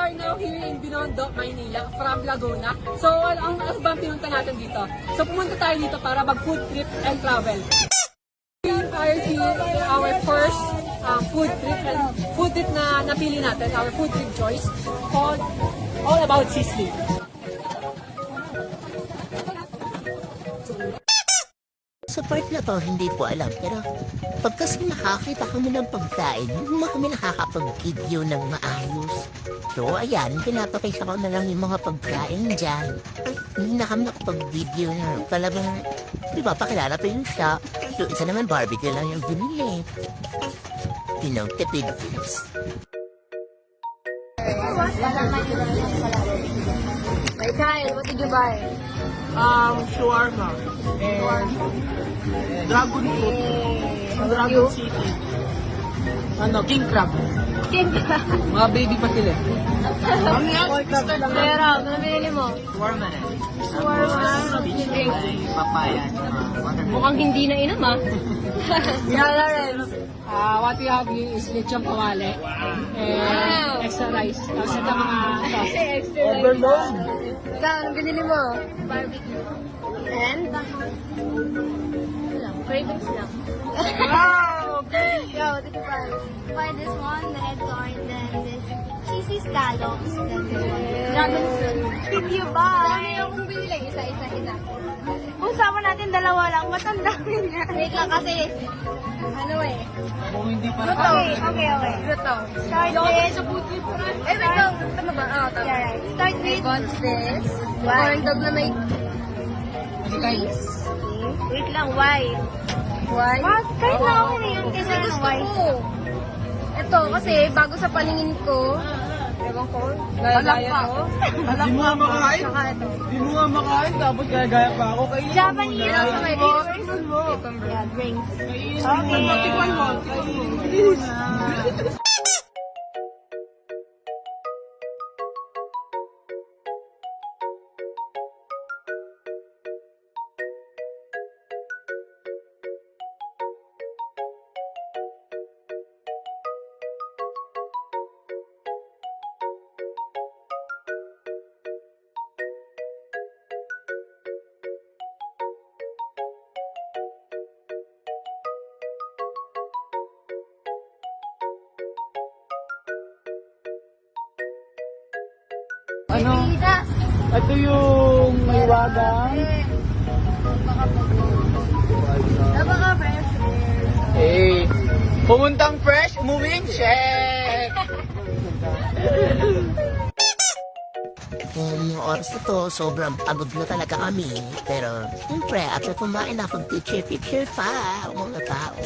are now here in Binondo, Maynila, from Laguna. So, ang ba ang pinunta natin dito? So, pumunta tayo dito para mag-food trip and travel. We are here in our first food trip and food trip na napili natin, our food trip choice, called All About Sicily. Sa part na to, hindi ko alam. Pero pagkas nakakita kami ng pagkain, hindi kami nakakapag-video ng maayos. So, ayan, pinapakita ko na lang yung mga pagkain dyan. Hindi na kami nakapag-video na. Talagang, di ba, pakilala pa yung siya. So, isa naman barbecue lang yung binili. You know, tipid foods. Hey Kyle, what did you buy? Shawarma. Dragon fruit. Dragon city. King crab. King Mga baby pa sila. Ano yan? Pero, ano binili mo? Shawarma na. Shawarma. Drink. Papaya. Mukhang hindi na inom ah. Yala rin. What we have here is lechon kawale and extra rice. Tapos ito mga sauce. Extra Overload. Ikaw, ano binili mo? Barbecue. And? Wala, cravings lang. Wow! Yo, what did you buy? Buy this one, the red corn, then this cheesy scallops, then this one. Dragon fruit. Did you buy? Ano yung kung binili? Isa-isahin na. Kung sama natin dalawa lang, ba't ang dami niya? Wait lang kasi, ano eh. Kung hindi pa Okay. Ito. Start with... Eh, wait lang. Tama ba? Ah, tama. Yeah, right. Start with... What's this? Why? Corn dog na may cheese. Wait lang, why? Why? Kahit na okay na yun, Kasi kasi gusto why? ko. Ito, kasi bago sa paningin ko, ewan ko, gaya-gaya ko. Di mo nga makain. Saka ito. Di mo nga makain, tapos gaya-gaya pa ako. Kainin mo Japanese. muna. Okay, Kainin mo. Yeah, drinks. Kainin mo muna. Tikman mo. Kainin mo. Please. Ano? Ito yung may wagang. Napaka-fresh. Hey, pumuntang fresh, umuwing check! Yung oras na to, sobrang pagod na talaga kami. Pero, siyempre, after kumain na, pag-picture-picture pa ang mga tao.